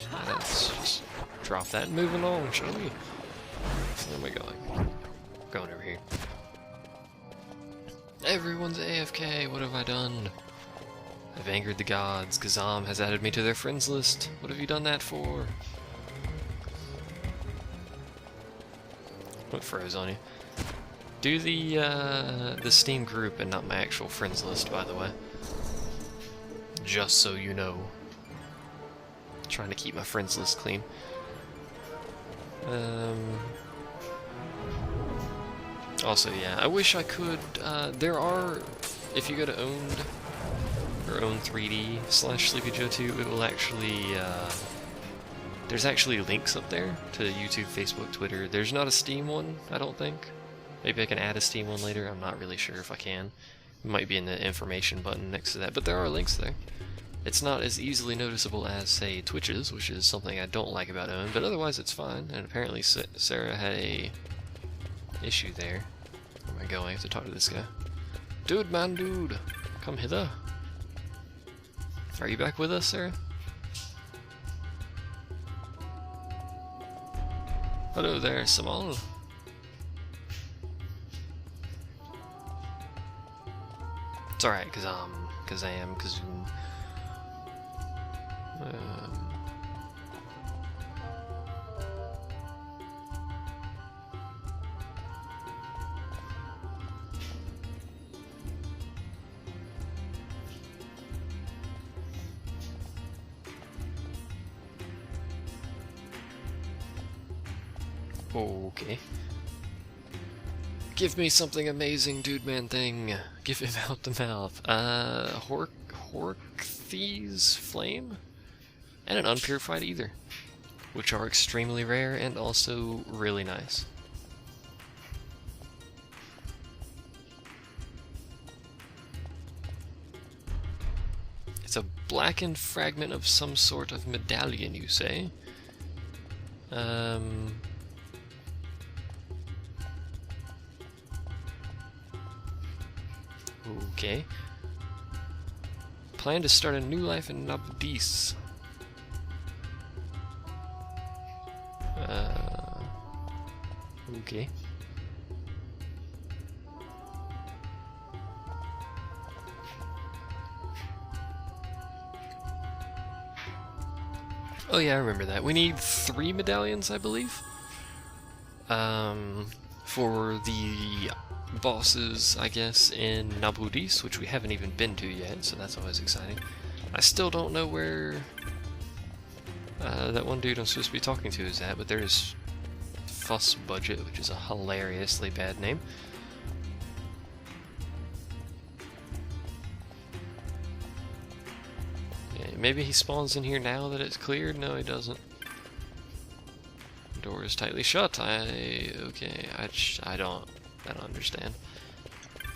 Let's just drop that and move along, shall we? Where am I going? Going over here. Everyone's AFK, what have I done? I've angered the gods. XII has added me to their friends list. What have you done that for? What froze on you? Do the Steam group and not my actual friends list, by the way. Just so you know. Trying to keep my friends list clean. Also, yeah, I wish I could, there are, if you go to owned, or own3d/SleepyJoe2, it will actually, there's actually links up there to YouTube, Facebook, Twitter. There's not a Steam one, I don't think. Maybe I can add a Steam one later, I'm not really sure if I can. It might be in the information button next to that, but there are links there. It's not as easily noticeable as, say, Twitch's, which is something I don't like about Owen, but otherwise it's fine, and apparently Sarah had a issue there. Where am I going? I have to talk to this guy. Dude, man, dude! Come hither. Are you back with us, Sarah? Hello there, Samal. It's alright, cause I am Kazoom. Okay. Give me something amazing, dude man thing. Give him out the mouth. Horkthese Flame? And an unpurified ether, which are extremely rare and also really nice. It's a blackened fragment of some sort of medallion, you say? Okay. Plan to start a new life in Nabudis. Okay. Oh yeah, I remember that. We need 3 medallions, I believe. For the bosses, I guess, in Nabudis, which we haven't even been to yet, so that's always exciting. I still don't know where that one dude I'm supposed to be talking to is at, but there's Fuss Budget, which is a hilariously bad name. Yeah, maybe he spawns in here now that it's cleared? No, he doesn't. Door is tightly shut. I don't understand.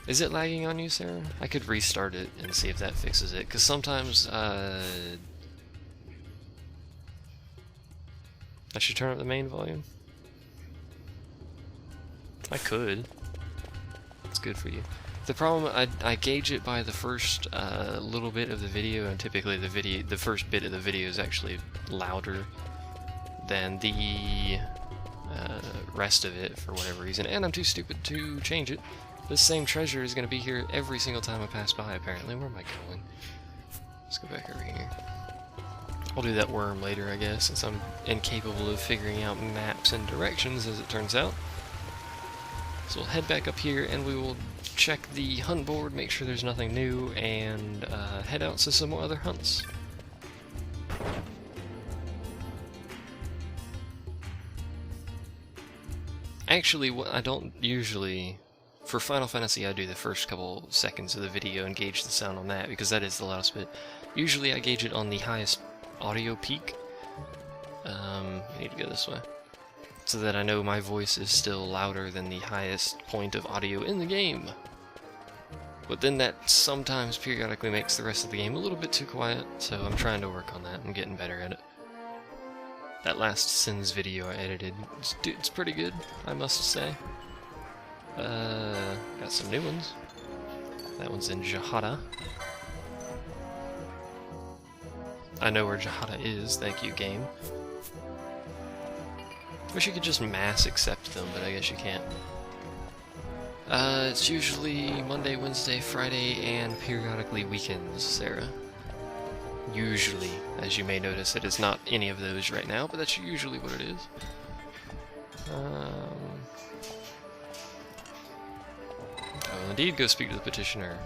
Is it lagging on you, Sarah? I could restart it and see if that fixes it, because sometimes, I should turn up the main volume? I could. It's good for you. The problem, I gauge it by the first little bit of the video, and typically the first bit of the video is actually louder than the rest of it for whatever reason, and I'm too stupid to change it. This same treasure is going to be here every single time I pass by, apparently. Where am I going? Let's go back over here. I'll do that worm later, I guess, since I'm incapable of figuring out maps and directions, as it turns out. So we'll head back up here, and we will check the hunt board, make sure there's nothing new, and head out to some more other hunts. Actually, what I don't usually... For Final Fantasy, I do the first couple seconds of the video and gauge the sound on that, because that is the loudest bit. Usually I gauge it on the highest audio peak. I need to go this way. So that I know my voice is still louder than the highest point of audio in the game. But then that sometimes periodically makes the rest of the game a little bit too quiet, so I'm trying to work on that. I'm getting better at it. That last Sins video I edited, it's pretty good, I must say. Got some new ones. That one's in Jahada. I know where Jahada is, thank you, game. Wish you could just mass accept them, but I guess you can't. It's usually Monday, Wednesday, Friday, and periodically weekends, Sarah. Usually, as you may notice, it is not any of those right now, but that's usually what it is. Oh, indeed, go speak to the petitioner.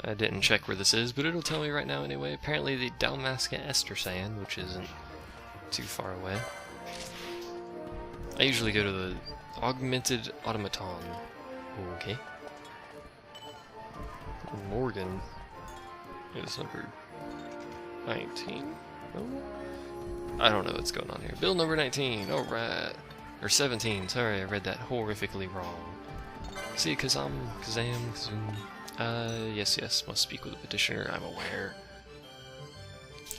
I didn't check where this is, but it'll tell me right now anyway. Apparently the Dalmasca Estersand, which isn't too far away. I usually go to the Augmented Automaton. Okay. Morgan is number 19? Oh. I don't know what's going on here. Bill number 19, alright. Or 17, sorry, I read that horrifically wrong. See, Kazam. Yes, must speak with the petitioner, I'm aware.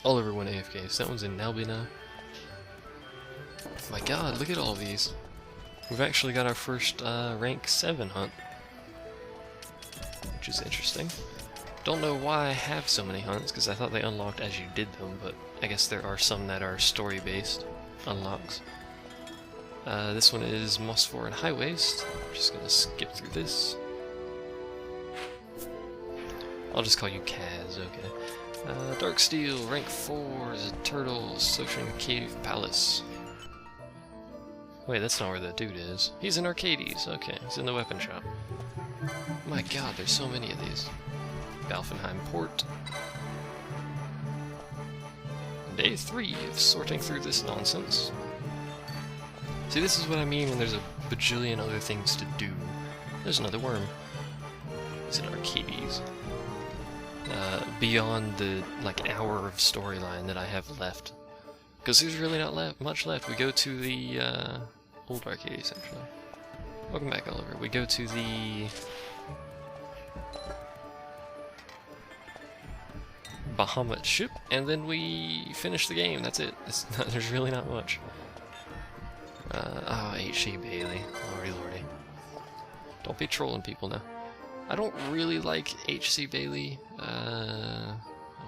Oliver went AFK, so that one's in Nalbina. My god, look at all these. We've actually got our first rank 7 hunt. Which is interesting. Don't know why I have so many hunts, because I thought they unlocked as you did them, but I guess there are some that are story-based unlocks. This one is Mosfor and High Waste. I'm just gonna skip through this. I'll just call you Kaz, okay. Dark Steel, rank 4, is a Turtle, Social Cave Palace. Wait, that's not where the dude is. He's in Arcades, okay, he's in the weapon shop. My god, there's so many of these. Balfenheim Port. Day 3 of sorting through this nonsense. See, this is what I mean when there's a bajillion other things to do. There's another worm. He's in Arcades. Beyond the, hour of storyline that I have left. Because there's really not much left. We go to the, old Arcades, actually. Welcome back, Oliver. We go to the Bahamut ship, and then we finish the game. That's it. There's really not much. H.C. Bailey. Lordy. Don't be trolling people now. I don't really like H.C. Bailey. I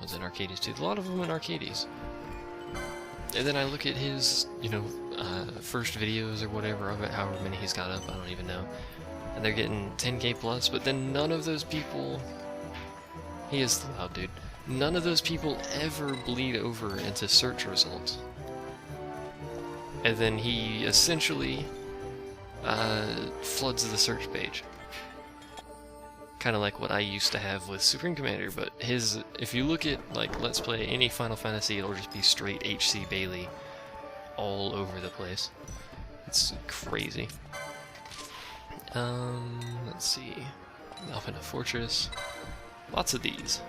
was in Arcades too. A lot of them in Arcades. And then I look at his, first videos or whatever of it, however many he's got up, I don't even know. And they're getting 10k plus, but then none of those people... He is the loud dude. None of those people ever bleed over into search results. And then he essentially floods the search page. Kind of like what I used to have with Supreme Commander, but if you look at, Let's Play any Final Fantasy, it'll just be straight H.C. Bailey all over the place. It's crazy. Let's see. Alpina Fortress. Lots of these.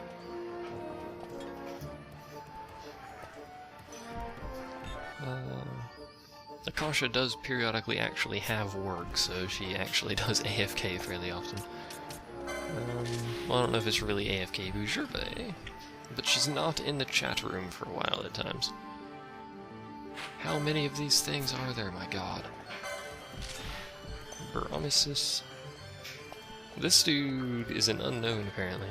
Akasha does periodically actually have work, so she actually does AFK fairly often. Well, I don't know if it's really AFK Boujurbe, but she's not in the chat room for a while at times. How many of these things are there, my god? Baromesis. This dude is an unknown, apparently.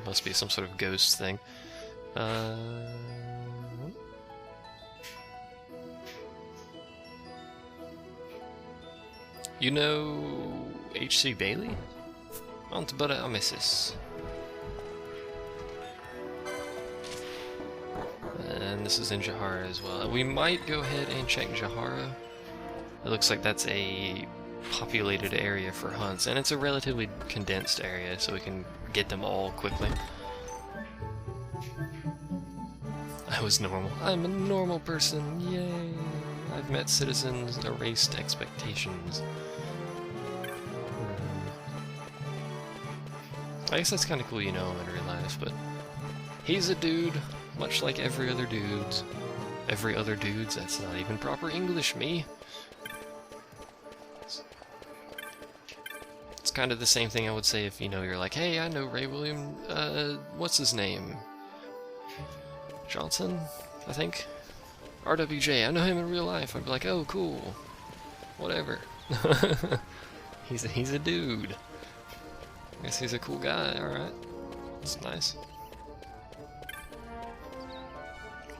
Must be some sort of ghost thing. You know H.C. Bailey? Mount Baromesis. And this is in Jahara as well. We might go ahead and check Jahara. It looks like that's a populated area for hunts, and it's a relatively condensed area, so we can get them all quickly. I was normal. I'm a normal person, yay! I've met citizens, erased expectations. I guess that's kind of cool, you know him in real life, but he's a dude, much like every other dude's. Every other dude's? That's not even proper English, me! It's kind of the same thing I would say if, you're like, hey, I know Ray William, what's his name? Johnson, I think? RWJ, I know him in real life. I'd be like, oh, cool. Whatever. He's a dude. I guess he's a cool guy, alright. It's nice.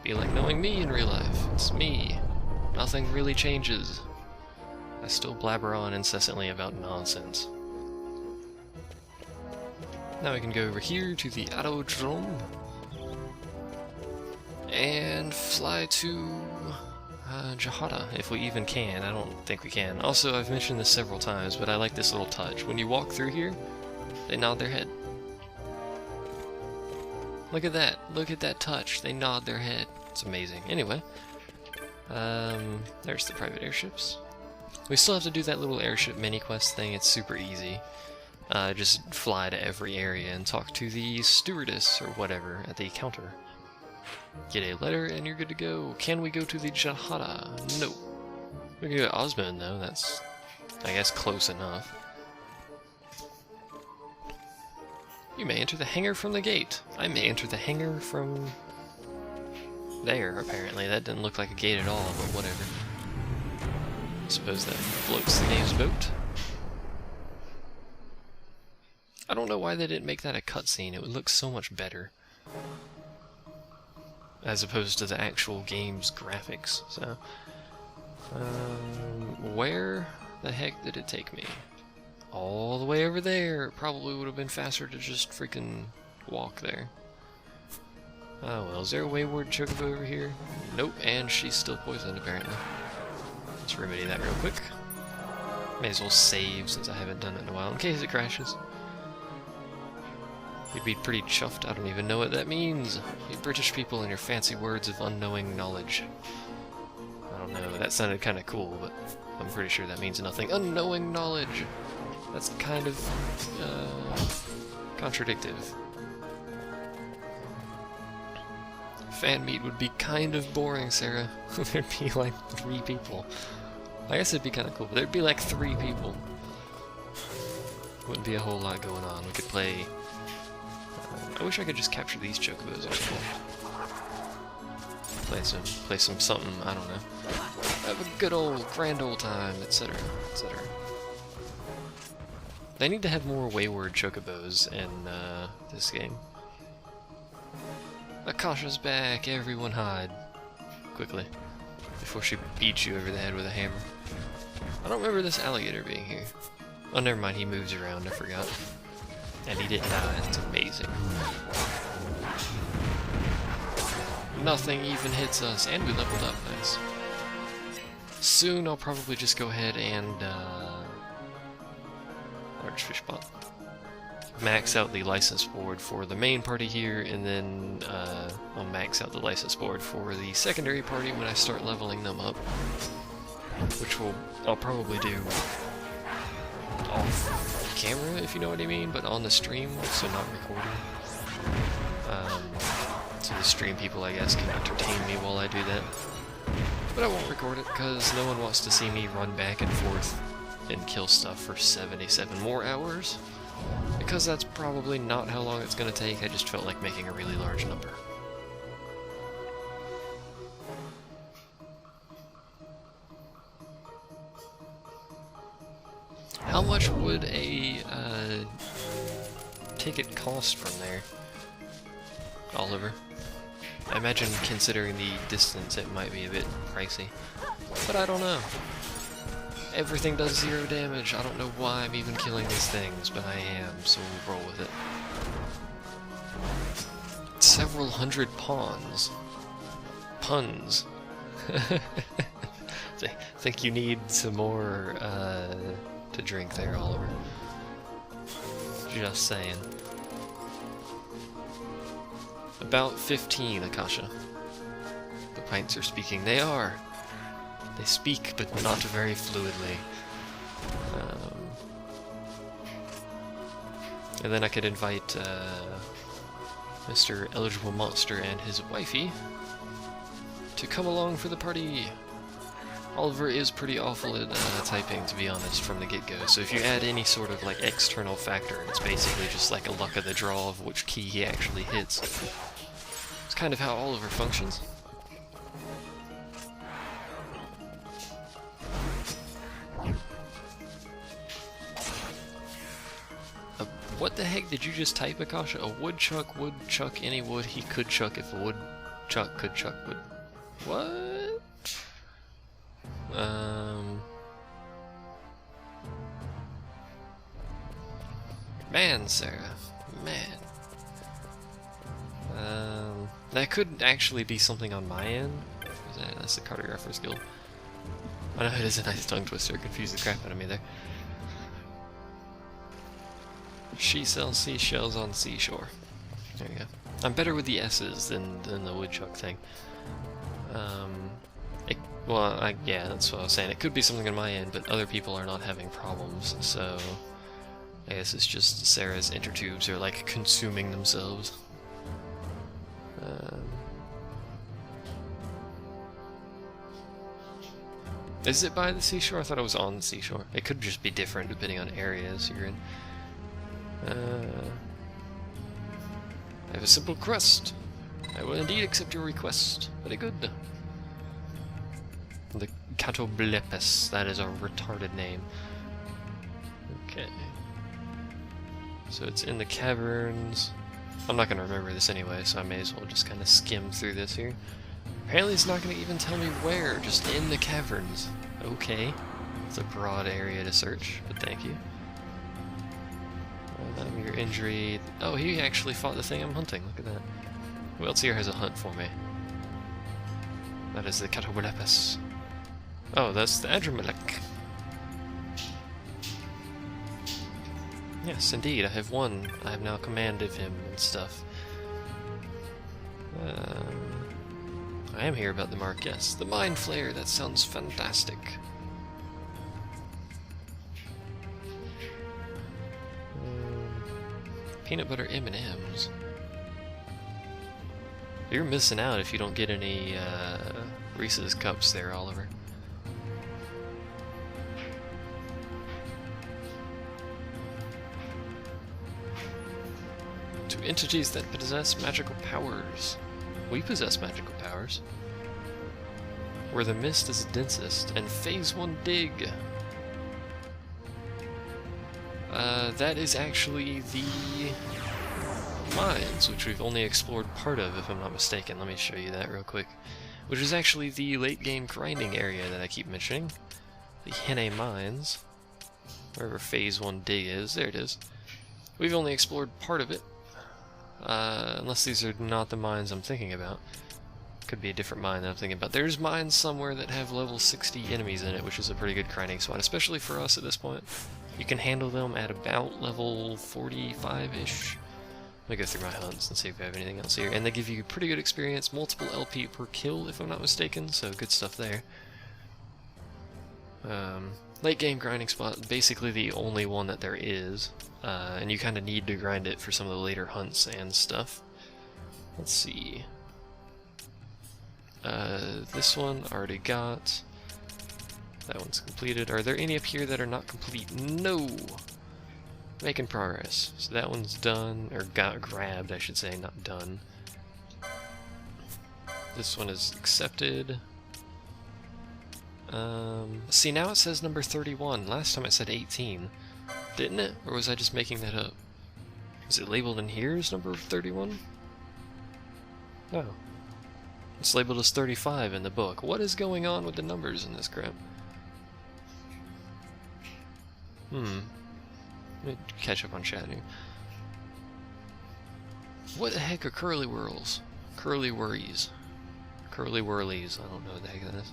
Be like knowing me in real life. It's me. Nothing really changes. I still blabber on incessantly about nonsense. Now we can go over here to the aerodrome and fly to Jahada, if we even can. I don't think we can. Also, I've mentioned this several times, but I like this little touch. When you walk through here, they nod their head. Look at that. Look at that touch. They nod their head. It's amazing. Anyway, there's the private airships. We still have to do that little airship mini-quest thing. It's super easy. Just fly to every area and talk to the stewardess or whatever at the counter. Get a letter and you're good to go. Can we go to the Jahada? No. We can go to Osmond though. That's, I guess, close enough. You may enter the hangar from the gate. I may enter the hangar from there, apparently. That didn't look like a gate at all, but whatever. Suppose that floats the game's boat. I don't know why they didn't make that a cutscene. It would look so much better. As opposed to the actual game's graphics, so... where the heck did it take me? All the way over there. It probably would have been faster to just freaking walk there. Oh well, is there a wayward chocobo over here? Nope, and she's still poisoned apparently. Let's remedy that real quick. May as well save since I haven't done it in a while, in case it crashes. You'd be pretty chuffed. I don't even know what that means. You British people and your fancy words of unknowing knowledge. I don't know, that sounded kind of cool, but I'm pretty sure that means nothing. Unknowing knowledge! That's kind of, contradictive. Fan meet would be kind of boring, Sarah. There'd be like 3 people. I guess it'd be kind of cool, but there'd be like 3 people. Wouldn't be a whole lot going on. We could play... I wish I could just capture these chocobos or something. Play some something, I don't know. Have a good old, grand old time, etc., etc. They need to have more wayward chocobos in this game. Akasha's back, everyone hide. Quickly. Before she beats you over the head with a hammer. I don't remember this alligator being here. Oh, never mind, he moves around, I forgot. And he didn't die, that's amazing. Nothing even hits us, and we leveled up, nice. Soon I'll probably just go ahead and, large fish pot. Max out the license board for the main party here, and then I'll max out the license board for the secondary party when I start leveling them up. Which I'll probably do off camera, if you know what I mean, but on the stream, so not recording. So the stream people, I guess, can entertain me while I do that. But I won't record it, because no one wants to see me run back and forth and kill stuff for 77 more hours. Because that's probably not how long it's going to take, I just felt like making a really large number. How much would a ticket cost from there, Oliver? I imagine considering the distance it might be a bit pricey, but I don't know. Everything does 0 damage. I don't know why I'm even killing these things, but I am, so we'll roll with it. Several hundred pawns. Puns. I think you need some more to drink there, Oliver. Just saying. About 15, Akasha. The pints are speaking. They are. They speak, but not very fluidly. And then I could invite Mr. Eligible Monster and his wifey to come along for the party. Oliver is pretty awful at typing, to be honest, from the get-go, so if you add any sort of like external factor, it's basically just like a luck of the draw of which key he actually hits. It's kind of how Oliver functions. What the heck did you just type, Akasha? A woodchuck would chuck any wood he could chuck if a woodchuck could chuck wood. What? Man, Sarah. Man. That could actually be something on my end. That's the Cartographer's Guild. I know it is a nice tongue twister, confused the crap out of me there. She sells seashells on seashore. There you go. I'm better with the S's than the woodchuck thing. Yeah, that's what I was saying. It could be something on my end, but other people are not having problems, so I guess it's just Sarah's intertubes are like consuming themselves. Is it by the seashore? I thought it was on the seashore. It could just be different depending on areas you're in. I have a simple request. I will indeed accept your request. Very good. The Catoblepes. That is a retarded name. Okay. So it's in the caverns. I'm not going to remember this anyway, so I may as well just kind of skim through this here. Apparently it's not going to even tell me where, just in the caverns. Okay. It's a broad area to search, but thank you. Your injury... Oh, he actually fought the thing I'm hunting. Look at that. Who else here has a hunt for me? That is the Catoblepes. Oh, that's the Adremalek. Yes, indeed, I have one. I have now command of him and stuff. I am here about the mark, yes. The Mind Flayer, that sounds fantastic. Peanut butter M&Ms. You're missing out if you don't get any Reese's Cups there, Oliver. To entities that possess magical powers. We possess magical powers. Where the mist is densest, and Phase 1 dig. That is actually the mines, which we've only explored part of, if I'm not mistaken. Let me show you that real quick. Which is actually the late game grinding area that I keep mentioning. The Henne Mines. Wherever Phase 1 dig is. There it is. We've only explored part of it. Unless these are not the mines I'm thinking about. Could be a different mine that I'm thinking about. There's mines somewhere that have level 60 enemies in it, which is a pretty good grinding spot, especially for us at this point. You can handle them at about level 45-ish. Let me go through my hunts and see if I have anything else here. And they give you pretty good experience, multiple LP per kill, if I'm not mistaken, so good stuff there. Late game grinding spot, basically the only one that there is. And you kind of need to grind it for some of the later hunts and stuff. Let's see. This one already got. That one's completed. Are there any up here that are not complete? No! Making progress. So that one's done, or got grabbed, I should say, not done. This one is accepted. See, now it says number 31. Last time it said 18. Didn't it? Or was I just making that up? Is it labeled in here as number 31? No. It's labeled as 35 in the book. What is going on with the numbers in this crap? Let me catch up on chat here. What the heck are curly whirls? Curly worries. Curly whirlies. I don't know what the heck that is.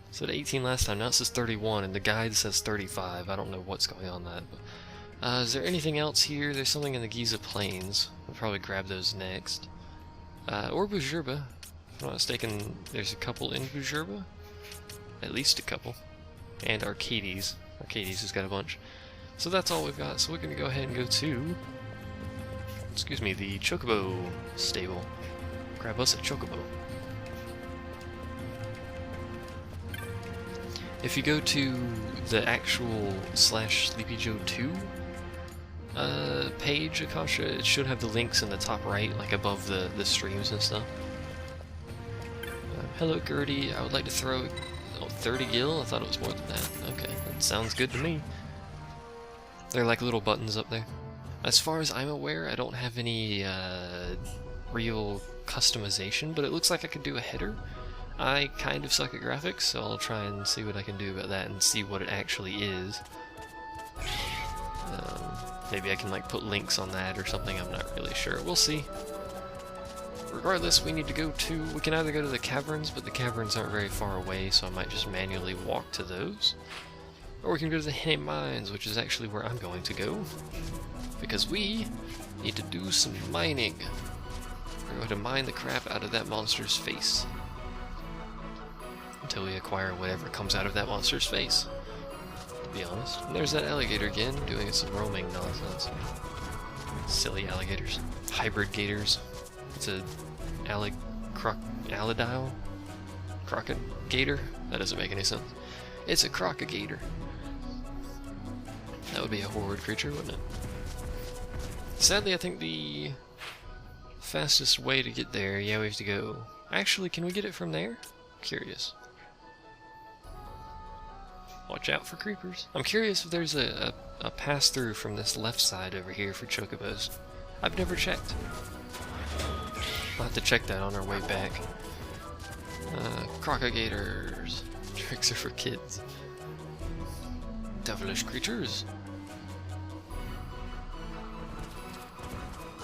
It said 18 last time, now it says 31, and the guide says 35. I don't know what's going on with that. But, is there anything else here? There's something in the Giza Plains. We'll probably grab those next. Or Bujurba. If I'm not mistaken, there's a couple in Bujurba. At least a couple. And Arcades. Arcades has got a bunch. So that's all we've got. So we're going to go ahead and go to... Excuse me, the Chocobo stable. Grab us a Chocobo. If you go to the actual /Sleepy Joe 2 page, Akasha, it should have the links in the top right, like above the streams and stuff. Hello, Gertie. I would like to throw 30 gil. I thought it was more than that. Okay, that sounds good to me. They're like little buttons up there. As far as I'm aware, I don't have any real customization, but it looks like I could do a header. I kind of suck at graphics, so I'll try and see what I can do about that and see what it actually is. Maybe I can like put links on that or something, I'm not really sure. We'll see. Regardless, we need to go to... We can either go to the caverns, but the caverns aren't very far away, so I might just manually walk to those. Or we can go to the hidden mines, which is actually where I'm going to go. Because we need to do some mining. We're going to mine the crap out of that monster's face. Until we acquire whatever comes out of that monster's face, to be honest. And there's that alligator again, doing some roaming nonsense. Silly alligators. Hybrid gators. It's a alidile? Crocodigator? That doesn't make any sense. It's a crocodigator. That would be a horrid creature, wouldn't it? Sadly, I think the fastest way to get there, yeah, we have to go... Actually, can we get it from there? Curious. Watch out for creepers. I'm curious if there's a pass-through from this left side over here for chocobos. I've never checked. We'll have to check that on our way back. Crocodigators. Tricks are for kids. Devilish creatures.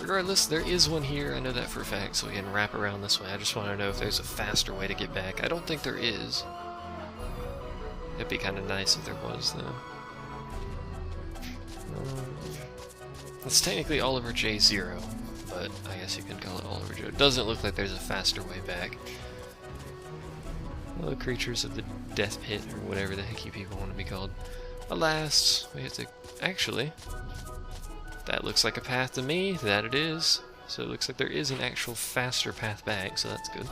Regardless, there is one here, I know that for a fact, so we can wrap around this way. I just want to know if there's a faster way to get back. I don't think there is. It'd be kind of nice if there was, though. It's technically Oliver J0, but I guess you can call it Oliver Joe. It doesn't look like there's a faster way back. Hello, creatures of the death pit, or whatever the heck you people want to be called. Alas, we have to... Actually, that looks like a path to me. That it is. So it looks like there is an actual faster path back, so that's good.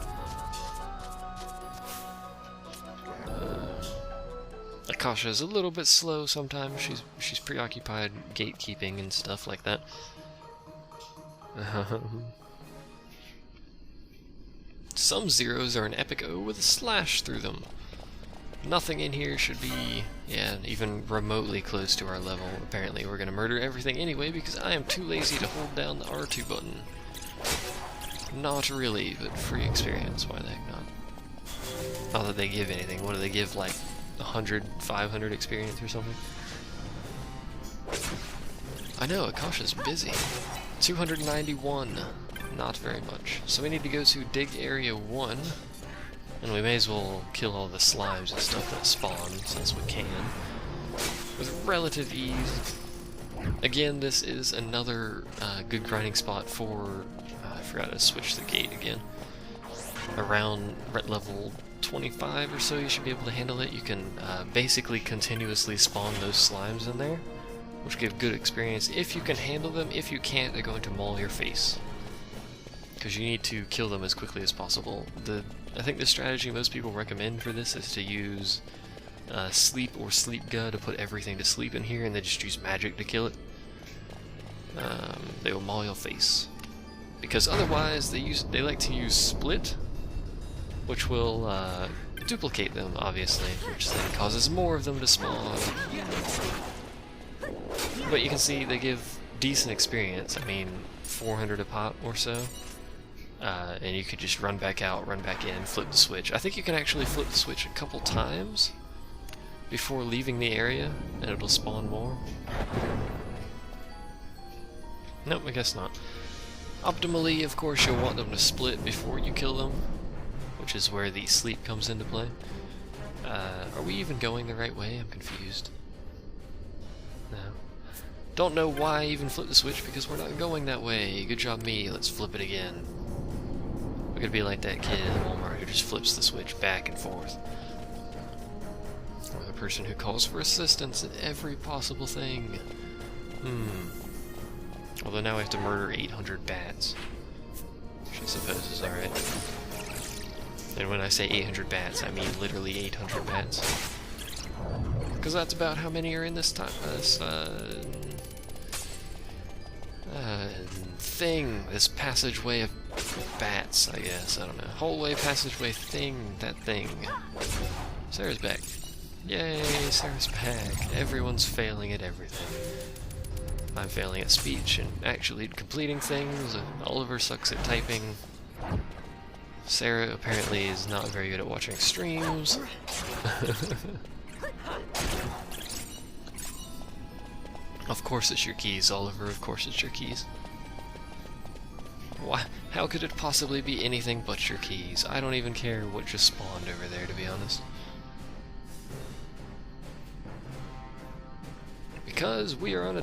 Akasha is a little bit slow sometimes. She's preoccupied gatekeeping and stuff like that. Some zeros are an epic O with a slash through them. Nothing in here should be, yeah, even remotely close to our level. Apparently we're gonna murder everything anyway because I am too lazy to hold down the R2 button. Not really, but free experience, why the heck not? Not that they give anything. What do they give, like 100, 500 experience or something? I know, Akasha's busy. 291. Not very much. So we need to go to Dig Area 1. And we may as well kill all the slimes and stuff that spawn, since we can. With relative ease. Again, this is another good grinding spot for... I forgot to switch the gate again. Around level 25 or so, you should be able to handle it. You can basically continuously spawn those slimes in there, which give good experience if you can handle them. If you can't, they're going to maul your face. Because you need to kill them as quickly as possible. I think the strategy most people recommend for this is to use sleep or sleep gun to put everything to sleep in here, and then just use magic to kill it. They will maul your face. Because otherwise, they like to use split, which will duplicate them, obviously, which then causes more of them to spawn. But you can see they give decent experience. I mean, 400 a pop or so. And you could just run back out, run back in, flip the switch. I think you can actually flip the switch a couple times before leaving the area, and it'll spawn more. Nope, I guess not. Optimally, of course, you'll want them to split before you kill them, which is where the sleep comes into play. Are we even going the right way? I'm confused. No. Don't know why I even flip the switch, because we're not going that way. Good job me, let's flip it again. We're gonna be like that kid at Walmart who just flips the switch back and forth. Or the person who calls for assistance at every possible thing. Although now we have to murder 800 bats. Which I suppose is alright. And when I say 800 bats, I mean literally 800 bats. Because that's about how many are in this thing, this passageway of bats, I guess, I don't know. Hallway, passageway, thing, that thing. Sarah's back. Yay, Sarah's back. Everyone's failing at everything. I'm failing at speech and actually completing things. Oliver sucks at typing. Sarah apparently is not very good at watching streams. Of course it's your keys, Oliver. Of course it's your keys. Why? How could it possibly be anything but your keys? I don't even care what just spawned over there, to be honest. Because we're on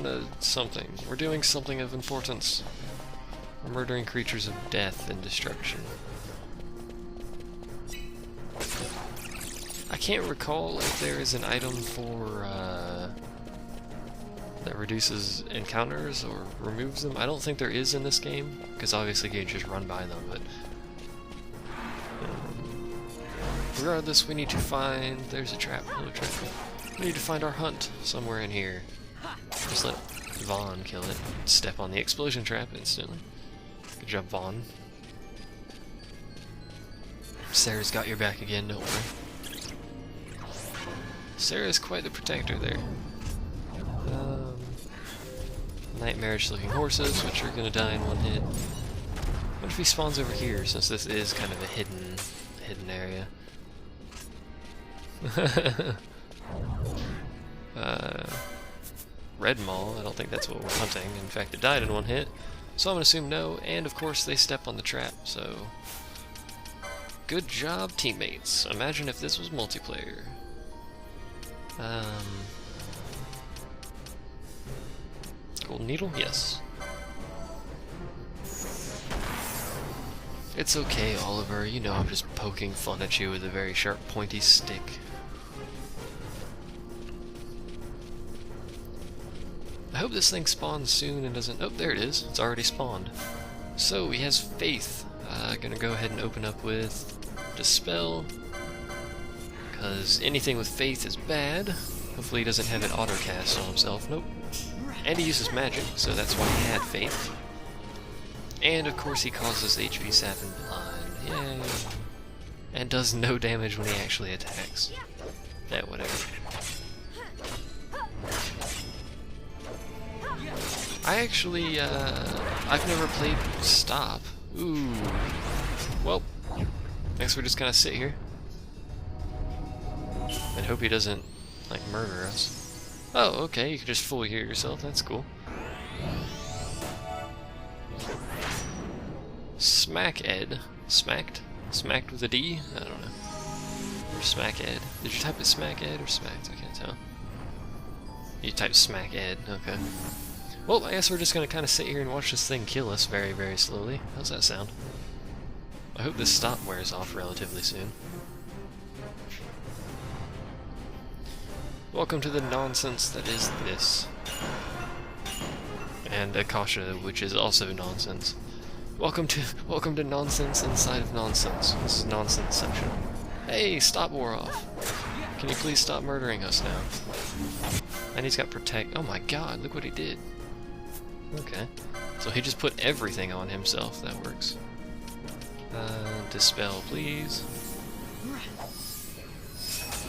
a something. We're doing something of importance. We're murdering creatures of death and destruction. I can't recall if there is an item for that reduces encounters or removes them. I don't think there is in this game, because obviously you can just run by them, but regardless, we need to find... There's a trap. Hello, trap. We need to find our hunt somewhere in here. Just let Vaughn kill it. Step on the explosion trap instantly. Good job, Vaughn. Sarah's got your back again, don't worry. Sarah's quite the protector there. Nightmarish looking horses, which are gonna die in one hit. What if he spawns over here, since this is kind of a hidden area? Red Maul, I don't think that's what we're hunting. In fact, it died in one hit, so I'm gonna assume no, and of course they step on the trap, so... Good job, teammates. Imagine if this was multiplayer. Golden needle? Yes. It's okay, Oliver. You know I'm just poking fun at you with a very sharp, pointy stick. I hope this thing spawns soon and doesn't... Oh, there it is. It's already spawned. So, he has faith. Gonna go ahead and open up with Dispel. Because anything with faith is bad. Hopefully he doesn't have it auto-cast on himself. Nope. And he uses magic, so that's why he had faith. And of course he causes HP sap and blind. Yay. And does no damage when he actually attacks. Yeah, whatever. I actually, I've never played Stop. Ooh. Well, guess we're just gonna sit here. And hope he doesn't, like, murder us. Oh, okay, you can just fully heal yourself, that's cool. Smack Ed. Smacked? Smacked with a D? I don't know. Or Smack Ed. Did you type it Smack Ed or Smacked? I can't tell. You typed Smack Ed, okay. Well, I guess we're just gonna kind of sit here and watch this thing kill us very, very slowly. How's that sound? I hope this stop wears off relatively soon. Welcome to the nonsense that is this. And Akasha, which is also nonsense. Welcome to nonsense inside of nonsense. This is nonsense section. Hey, stop wore off. Can you please stop murdering us now? And he's got protect. Oh my god, look what he did. Okay. So he just put everything on himself. That works. Dispel, please.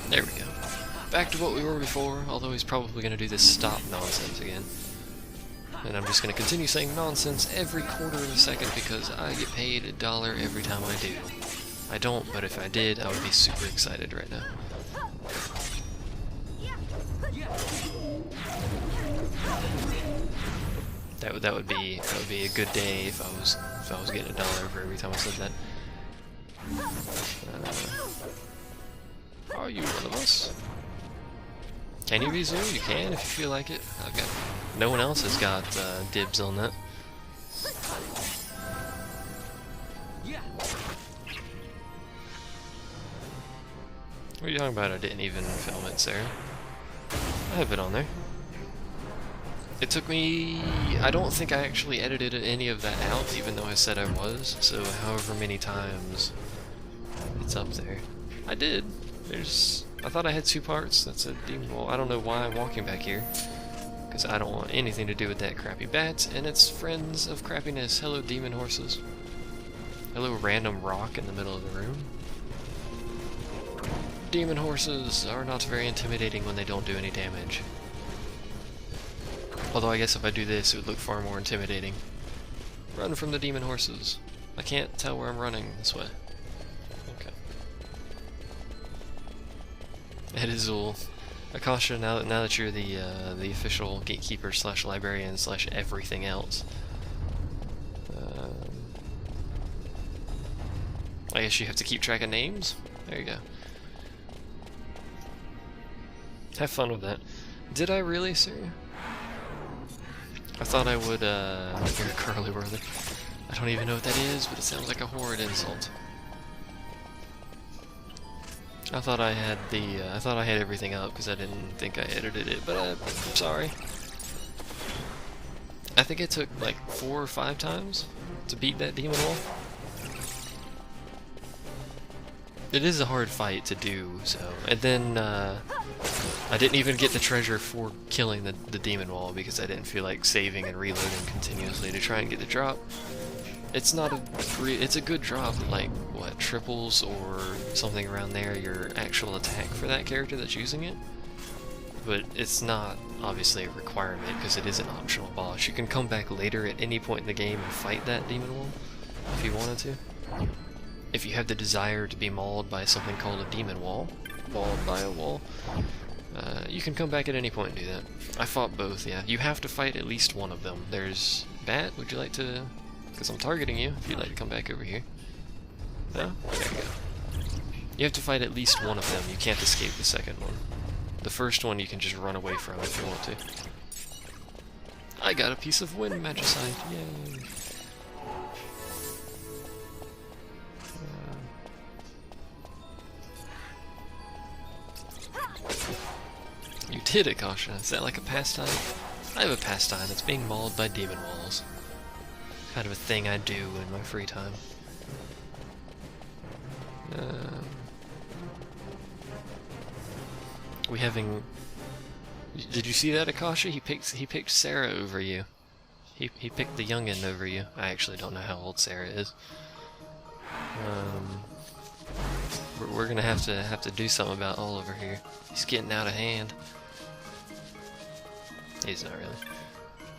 There we go. Back to what we were before, although he's probably going to do this stop nonsense again. And I'm just going to continue saying nonsense every quarter of a second because I get paid $1 every time I do. I don't, but if I did, I would be super excited right now. That would be a good day if I was getting $1 for every time I said that. Are you one of us? Can you be Zoo? You can if you feel like it. I've got no one else has got dibs on that. What are you talking about? I didn't even film it, Sarah. I have it on there. It took me... I don't think I actually edited any of that out, even though I said I was, so however many times it's up there. I did. I thought I had 2 parts. That's a demon. Well, I don't know why I'm walking back here, because I don't want anything to do with that crappy bat, and it's friends of crappiness. Hello, demon horses. Hello, random rock in the middle of the room. Demon horses are not very intimidating when they don't do any damage. Although I guess if I do this, it would look far more intimidating. Run from the demon horses. I can't tell where I'm running this way. Okay. Edizul. Akasha, now that you're the official gatekeeper / librarian / everything else. I guess you have to keep track of names? There you go. Have fun with that. Did I really, sir? I thought I would, you're a curly whirly. I don't even know what that is, but it sounds like a horrid insult. I thought I had everything up because I didn't think I edited it, but I'm sorry. I think it took like 4 or 5 times to beat that demon wall. It is a hard fight to do, so. And then, I didn't even get the treasure for killing the demon wall because I didn't feel like saving and reloading continuously to try and get the drop. It's not it's a good drop, like, what, triples or something around there, your actual attack for that character that's using it. But it's not, obviously, a requirement because it is an optional boss. You can come back later at any point in the game and fight that demon wall if you wanted to. If you have the desire to be mauled by something called a demon wall, mauled by a wall, you can come back at any point and do that. I fought both, yeah. You have to fight at least one of them. There's Bat, would you like to... Because I'm targeting you, if you'd like to come back over here. No? There you go. You have to fight at least one of them. You can't escape the second one. The first one you can just run away from if you want to. I got a piece of wind magicite, yay! You did, Akasha. Is that like a pastime? I have a pastime. It's being mauled by demon walls. Kind of a thing I do in my free time. We having... Did you see that, Akasha? He picked Sarah over you. He picked the youngin' over you. I actually don't know how old Sarah is. We're gonna have to do something about Oliver here. He's getting out of hand. He's not really.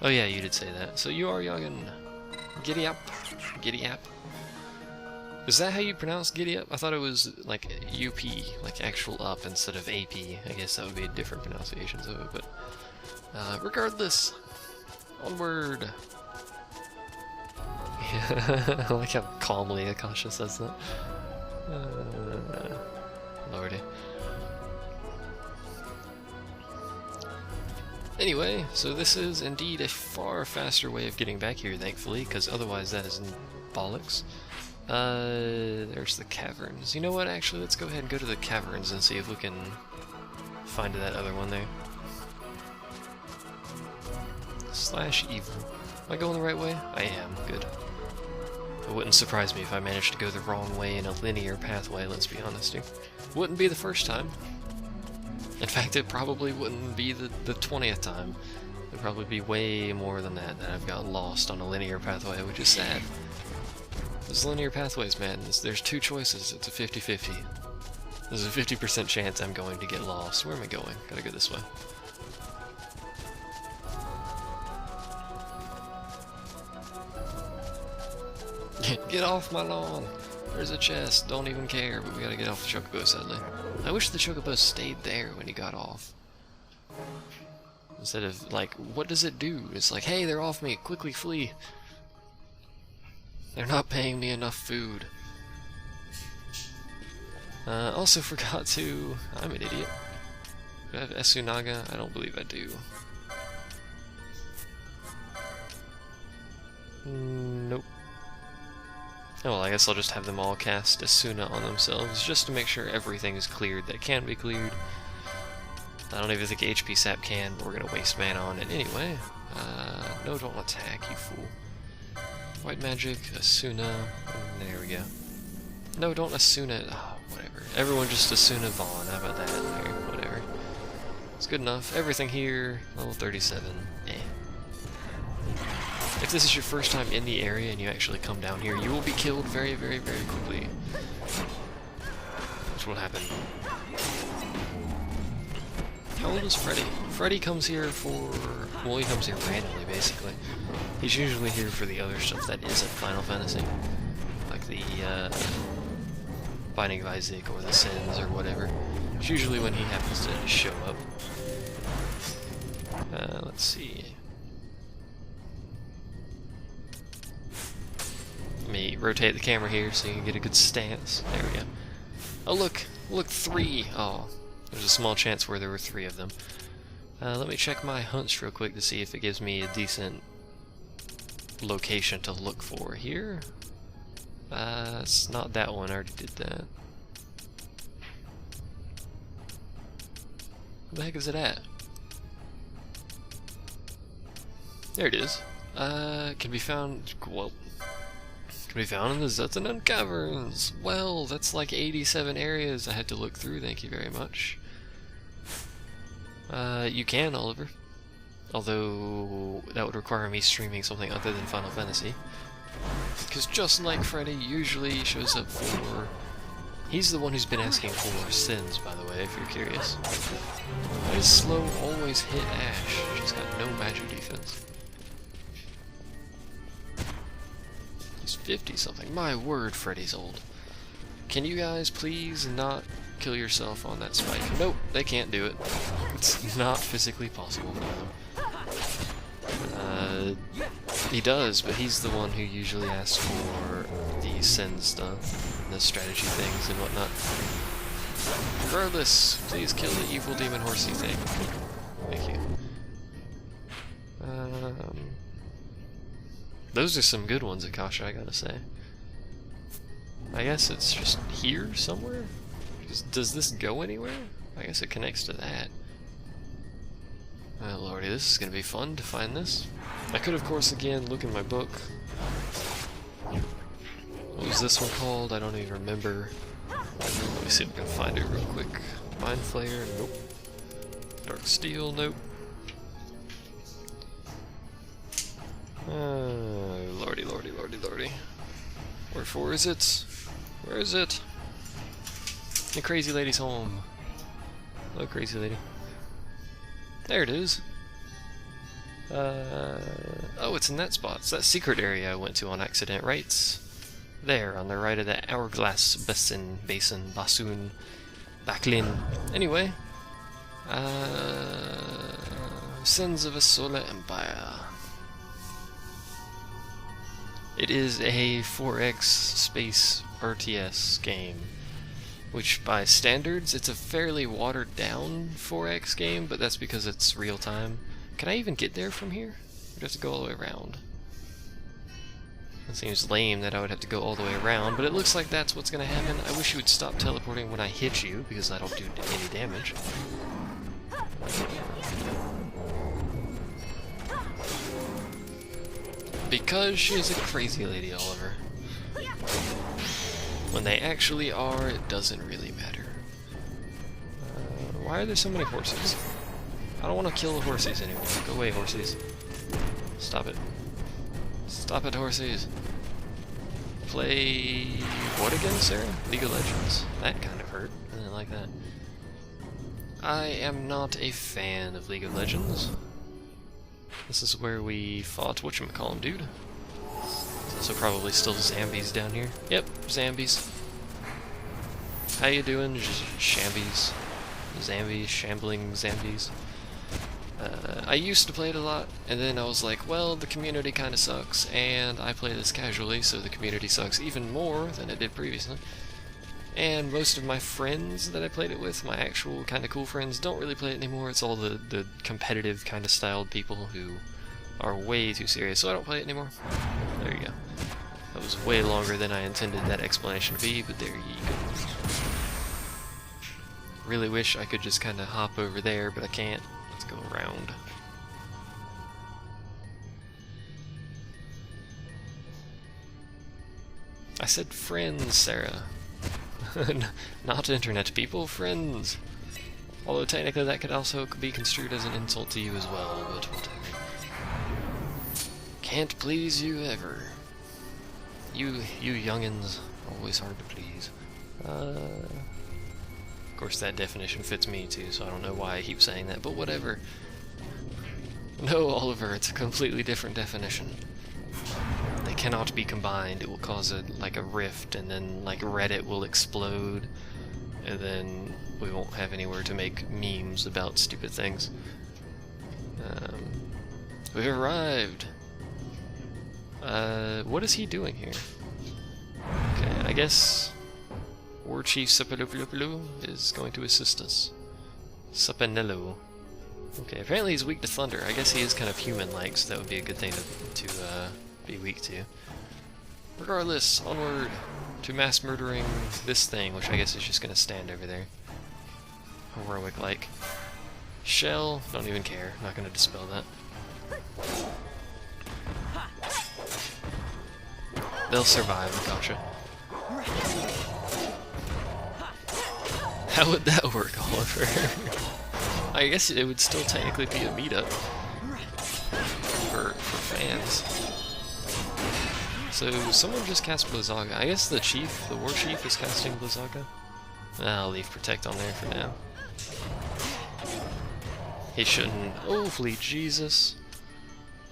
Oh yeah, you did say that. So you are youngin'. Giddy up. Giddy up. Is that how you pronounce giddy up? I thought it was like UP, like actual up instead of AP. I guess that would be different pronunciations of it, but regardless, onward. Yeah, I like how calmly Akasha says that. Lordy. Anyway, so this is indeed a far faster way of getting back here, thankfully, because otherwise that is bollocks. There's the caverns. You know what, actually, let's go ahead and go to the caverns and see if we can find that other one there. /evil. Am I going the right way? I am, good. It wouldn't surprise me if I managed to go the wrong way in a linear pathway, let's be honest here. Wouldn't be the first time. In fact, it probably wouldn't be the 20th time. It'd probably be way more than that I've got lost on a linear pathway, which is sad. Those linear pathways, man, there's 2 choices. It's a 50-50. There's a 50% chance I'm going to get lost. Where am I going? Gotta go this way. Get off my lawn! There's a chest, don't even care, but we gotta get off the chocobo, sadly. I wish the chocobo stayed there when he got off. Instead of, like, what does it do? It's like, hey, they're off me, quickly flee! They're not paying me enough food. Also forgot to... I'm an idiot. Do I have Esunaga? I don't believe I do. Nope. Oh well, I guess I'll just have them all cast Asuna on themselves, just to make sure everything is cleared that can be cleared. I don't even think HP Sap can, but we're gonna waste mana on it anyway. No, don't attack, you fool. White magic, Asuna, there we go. No, don't Asuna, oh, whatever. Everyone just Asuna Vaughn, how about that? There, whatever. It's good enough. Everything here, level 37, eh. If this is your first time in the area and you actually come down here, you will be killed very, very, very quickly. Which will happen. How old is Freddy? Freddy comes here for... well, he comes here randomly, basically. He's usually here for the other stuff that isn't Final Fantasy. Like the, Binding of Isaac or the Sins or whatever. It's usually when he happens to show up. Let's see. Let me rotate the camera here so you can get a good stance. There we go. Oh, look! Look, 3! Oh, there's a small chance where there were 3 of them. Let me check my hunts real quick to see if it gives me a decent location to look for here. It's not that one, I already did that. Where the heck is it at? There it is. Can be found, well, can be found in the XII Caverns. Well, that's like 87 areas I had to look through, thank you very much. You can, Oliver. Although, that would require me streaming something other than Final Fantasy. Because just like Freddy usually shows up for... he's the one who's been asking for Sins, by the way, if you're curious. Why does Slow always hit Ash? She's got no magic defense. He's 50-something. My word, Freddy's old. Can you guys please not kill yourself on that spike? Nope, they can't do it. It's not physically possible for them. He does, but he's the one who usually asks for the Sin stuff, and the strategy things and whatnot. Regardless, please kill the evil demon horsey thing. Thank you. Those are some good ones, Akasha, I gotta say. I guess it's just here somewhere? Does this go anywhere? I guess it connects to that. Oh lordy, this is gonna be fun to find this. I could, of course, again, look in my book. What was this one called? I don't even remember. Let me see if I can find it real quick. Mind Flayer? Nope. Dark Steel? Nope. Lordy, lordy, lordy, lordy. Wherefore is it? Where is it? The crazy lady's home. Hello, crazy lady. There it is. Oh, it's in that spot. It's that secret area I went to on accident, right? There, on the right of that hourglass bassoon, backlin. Anyway, Sins of a Solar Empire. It is a 4X space RTS game, which by standards, it's a fairly watered down 4X game, but that's because it's real time. Can I even get there from here? I'd have to go all the way around. It seems lame that I would have to go all the way around, but it looks like that's what's going to happen. I wish you would stop teleporting when I hit you, because I don't do any damage. Because she's a crazy lady, Oliver. When they actually are, it doesn't really matter. Why are there so many horses? I don't want to kill the horses anymore. Go away, horses. Stop it. Stop it, horses. Play... what again, Sarah? League of Legends. That kind of hurt. I didn't like that. I am not a fan of League of Legends. This is where we fought whatchamacallem, dude. There's also probably still zombies down here. Yep, zombies. How you doing, shambies? Zombies, shambling zombies. I used to play it a lot, and then I was like, well, the community kinda sucks, and I play this casually, so the community sucks even more than it did previously. And most of my friends that I played it with, my actual kinda cool friends, don't really play it anymore. It's all the competitive kinda styled people who are way too serious, so I don't play it anymore. There you go. That was way longer than I intended that explanation to be, but there you go. Really wish I could just kinda hop over there, but I can't. Let's go around. I said friends, Sarah. Not internet people, friends. Although technically that could also be construed as an insult to you as well, but whatever. Can't please you ever. You youngins, always hard to please. Of course that definition fits me too, so I don't know why I keep saying that, but whatever. No, Oliver, it's a completely different definition. They cannot be combined. It will cause like a rift, and then like Reddit will explode, and then we won't have anywhere to make memes about stupid things. We've arrived. What is he doing here? Okay, I guess War Chief Sapalopulu is going to assist us. Sapanello. Okay, apparently he's weak to thunder. I guess he is kind of human-like, so that would be a good thing to be weak to. Regardless, onward to mass murdering this thing, which I guess is just going to stand over there. Heroic-like. Shell, don't even care. Not going to dispel that. They'll survive, gotcha. How would that work, Oliver? I guess it would still technically be a meetup for fans. So someone just cast Blizzaga. I guess the war chief is casting Blizzaga. I'll leave Protect on there for now. He shouldn't. Holy Jesus.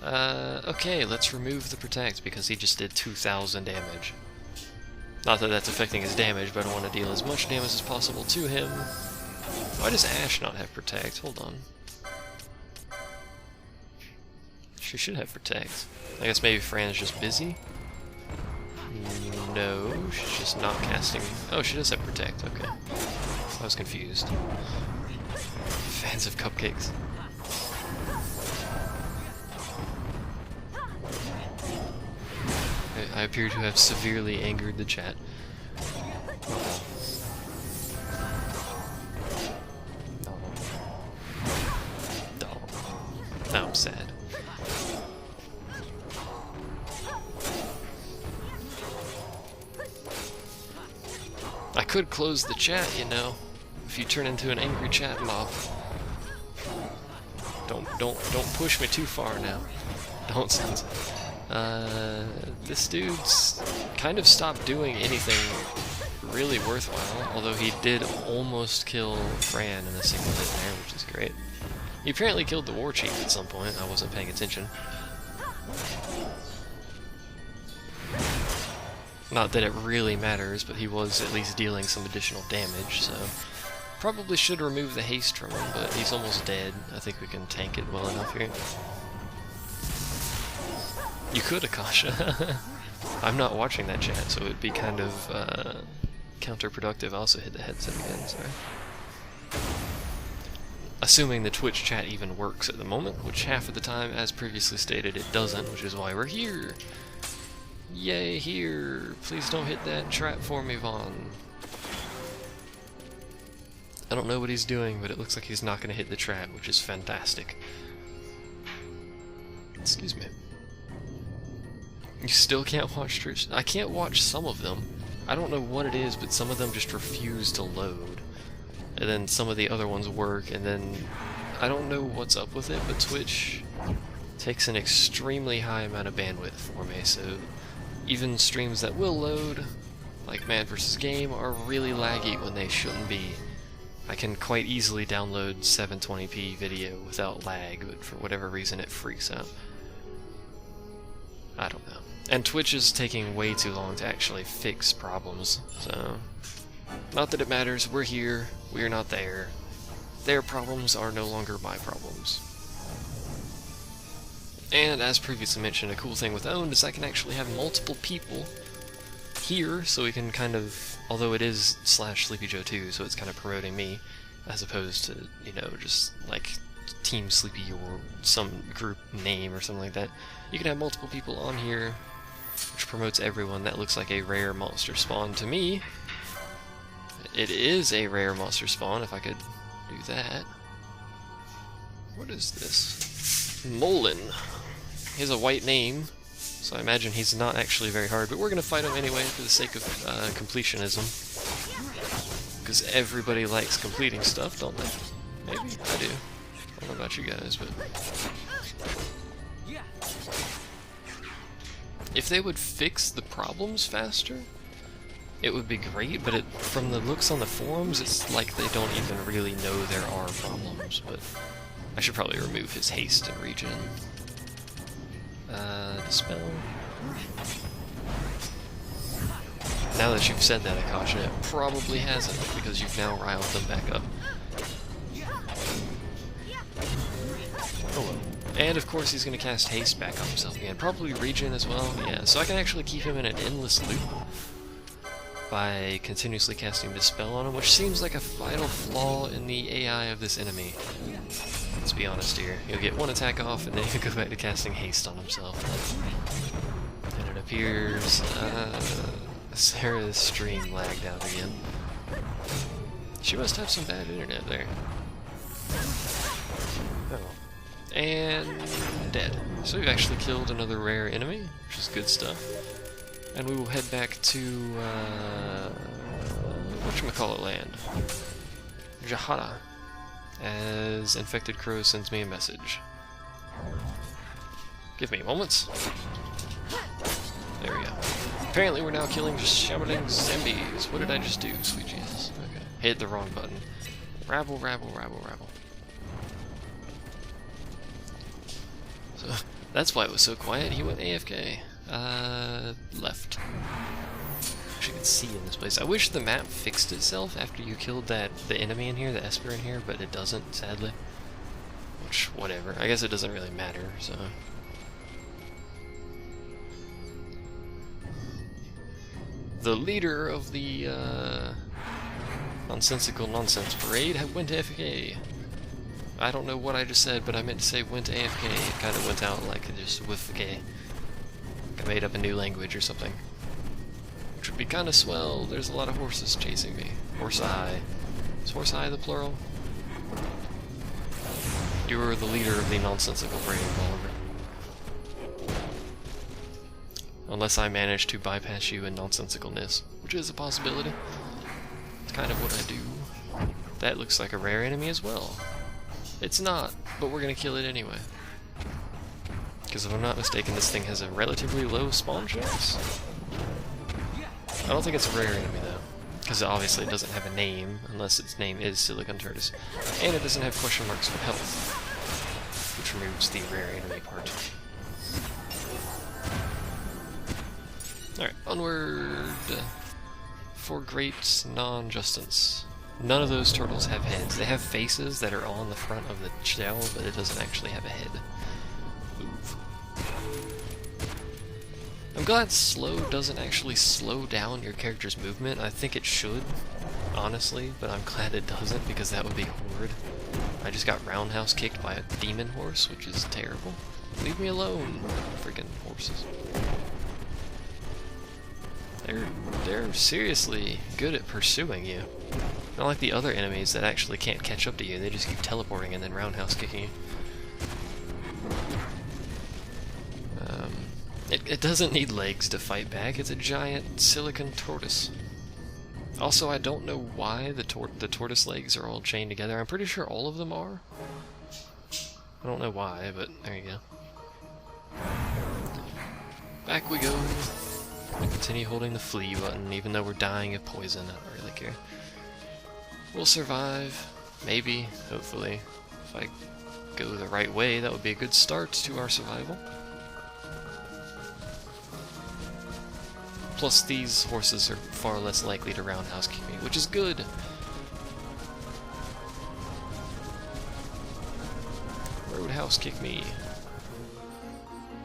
Okay, let's remove the Protect because he just did 2,000 damage. Not that that's affecting his damage, but I want to deal as much damage as possible to him. Why does Ashe not have Protect? Hold on. She should have Protect. I guess maybe Fran's just busy? No, she's just not casting. Oh, she does have Protect, okay. I was confused. Fans of cupcakes. I appear to have severely angered the chat. Now I'm sad. I could close the chat, you know, if you turn into an angry chat mob. Don't push me too far now. Don't sense it. This dude's kind of stopped doing anything really worthwhile, although he did almost kill Fran in a single hit there, which is great. He apparently killed the war chief at some point. I wasn't paying attention. Not that it really matters, but he was at least dealing some additional damage, so probably should remove the haste from him, but he's almost dead. I think we can tank it well enough here. You could, Akasha. I'm not watching that chat, so it would be kind of counterproductive. I also hit the headset again, sorry. Assuming the Twitch chat even works at the moment, which half of the time, as previously stated, it doesn't, which is why we're here. Yay, here! Please don't hit that trap for me, Vaughn. I don't know what he's doing, but it looks like he's not going to hit the trap, which is fantastic. Excuse me. You still can't watch Twitch? I can't watch some of them. I don't know what it is, but some of them just refuse to load. And then some of the other ones work, and then I don't know what's up with it, but Twitch takes an extremely high amount of bandwidth for me, so even streams that will load, like Man vs. Game, are really laggy when they shouldn't be. I can quite easily download 720p video without lag, but for whatever reason it freaks out. I don't know. And Twitch is taking way too long to actually fix problems, so not that it matters, we're here, we're not there. Their problems are no longer my problems. And as previously mentioned, a cool thing with Owned is I can actually have multiple people here, so we can kind of, although it is /SleepyJoe2, so it's kind of promoting me, as opposed to, you know, just like Team Sleepy or some group name or something like that. You can have multiple people on here, which promotes everyone. That looks like a rare monster spawn to me. It is a rare monster spawn, if I could do that. What is this? Molin. He has a white name, so I imagine he's not actually very hard, but we're going to fight him anyway for the sake of completionism. Because everybody likes completing stuff, don't they? Maybe? I do. I don't know about you guys, but if they would fix the problems faster, it would be great, but from the looks on the forums, it's like they don't even really know there are problems, but I should probably remove his haste and regen. Dispel. Now that you've said that, Akasha, it probably hasn't, because you've now riled them back up. Oh well. And of course he's going to cast haste back on himself again. Probably regen as well, yeah. So I can actually keep him in an endless loop by continuously casting Dispel on him, which seems like a vital flaw in the AI of this enemy. Let's be honest here. He'll get one attack off and then he'll go back to casting haste on himself. And it appears Sarah's stream lagged out again. She must have some bad internet there. Oh. And dead. So we've actually killed another rare enemy, which is good stuff. And we will head back to whatchamacallit land. Jahada. As Infected Crow sends me a message. Give me moments. There we go. Apparently we're now killing shambling zombies. What did I just do, sweet Jesus? Okay. Hit the wrong button. Rabble, rabble, rabble, rabble. So, that's why it was so quiet. He went AFK. Left. Wish I could see in this place. I wish the map fixed itself after you killed the enemy in here, the Esper in here, but it doesn't, sadly. Which, whatever. I guess it doesn't really matter, so... The leader of the, nonsensical nonsense parade went AFK. I don't know what I just said, but I meant to say went AFK. It kind of went out like just with K. I made up a new language or something. Which would be kind of swell. There's a lot of horses chasing me. Horse-eye. Is horse-eye the plural? You are the leader of the nonsensical parade, Oliver. Unless I manage to bypass you in nonsensicalness, which is a possibility. It's kind of what I do. That looks like a rare enemy as well. It's not, but we're gonna kill it anyway. Because if I'm not mistaken, this thing has a relatively low spawn chance. I don't think it's a rare enemy though, because obviously it doesn't have a name, unless its name is Silicon Turtis. And it doesn't have question marks for health, which removes the rare enemy part. Alright, onward for great non-justance. None of those turtles have heads. They have faces that are on the front of the shell, but it doesn't actually have a head. Move. I'm glad slow doesn't actually slow down your character's movement. I think it should, honestly, but I'm glad it doesn't because that would be horrid. I just got roundhouse kicked by a demon horse, which is terrible. Leave me alone, freaking horses. They're seriously good at pursuing you. Not like the other enemies that actually can't catch up to you, they just keep teleporting and then roundhouse kicking you. It doesn't need legs to fight back, it's a giant silicon tortoise. Also, I don't know why the tortoise legs are all chained together. I'm pretty sure all of them are. I don't know why, but there you go. Back we go. I continue holding the flee button, even though we're dying of poison. I don't really care. We'll survive. Maybe. Hopefully. If I go the right way, that would be a good start to our survival. Plus, these horses are far less likely to roundhouse kick me, which is good. Roadhouse kick me.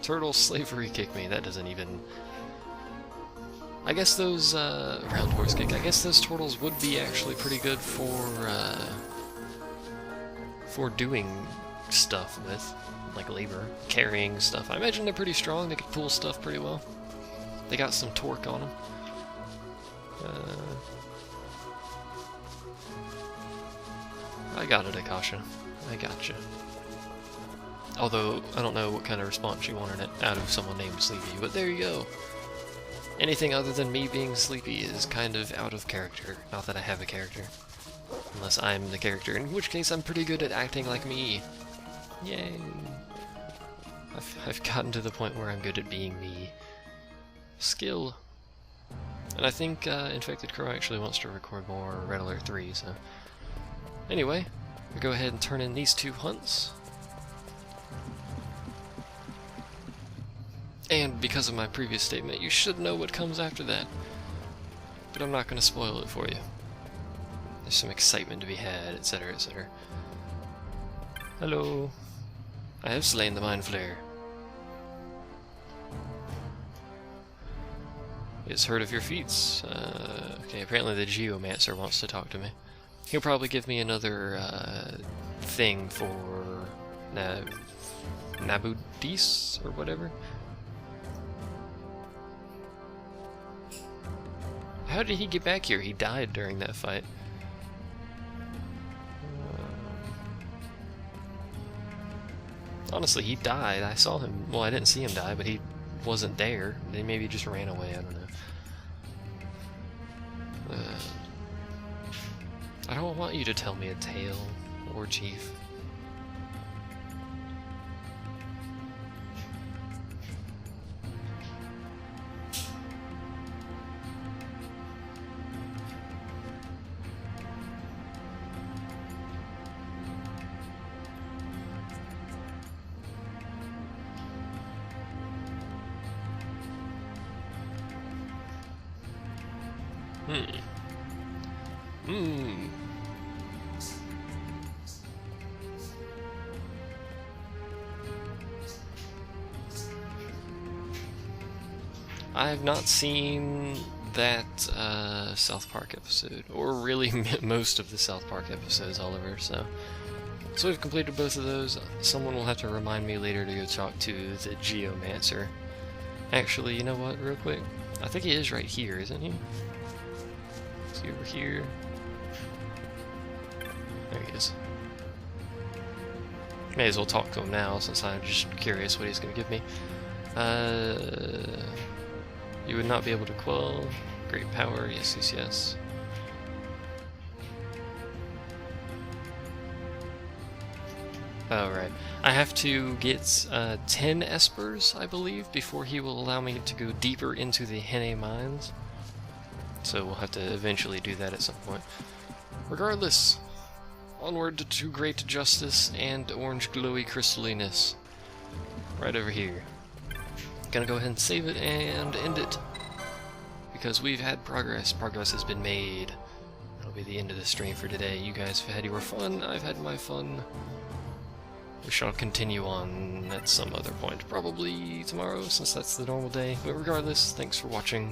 Turtle slavery kick me. That doesn't even... I guess those, round horse kick, I guess those turtles would be actually pretty good for doing stuff with, like labor, carrying stuff. I imagine they're pretty strong, they could pull stuff pretty well. They got some torque on them. I got it, Akasha. I gotcha. Although, I don't know what kind of response you wanted out of someone named Sleepy, but there you go. Anything other than me being sleepy is kind of out of character. Not that I have a character. Unless I'm the character, in which case I'm pretty good at acting like me. Yay! I've gotten to the point where I'm good at being me. Skill. And I think Infected Crow actually wants to record more Red Alert 3, so... Anyway, we'll go ahead and turn in these two hunts. And because of my previous statement, you should know what comes after that. But I'm not going to spoil it for you. There's some excitement to be had, etc., etc. Hello. I have slain the Mind Flayer. He has heard of your feats. Okay, apparently the Geomancer wants to talk to me. He'll probably give me another thing for Nabudis or whatever. How did he get back here? He died during that fight. Honestly, he died. I saw him. Well, I didn't see him die, but he wasn't there. They maybe just ran away. I don't know. I don't want you to tell me a tale, War Chief. I have not seen that South Park episode, or really most of the South Park episodes, Oliver, so we've completed both of those. Someone will have to remind me later to go talk to the Geomancer. Actually, you know what, real quick? I think he is right here, isn't he? Is he over here? There he is. May as well talk to him now, since I'm just curious what he's going to give me. You would not be able to quell. Great power, yes, yes, yes. Oh, right. I have to get 10 espers, I believe, before he will allow me to go deeper into the Henne mines. So we'll have to eventually do that at some point. Regardless, onward to great justice and orange glowy crystaliness. Right over here. Gonna go ahead and save it and end it. Because we've had progress. Progress has been made. That'll be the end of the stream for today. You guys have had your fun. I've had my fun. We shall continue on at some other point. Probably tomorrow, since that's the normal day. But regardless, thanks for watching.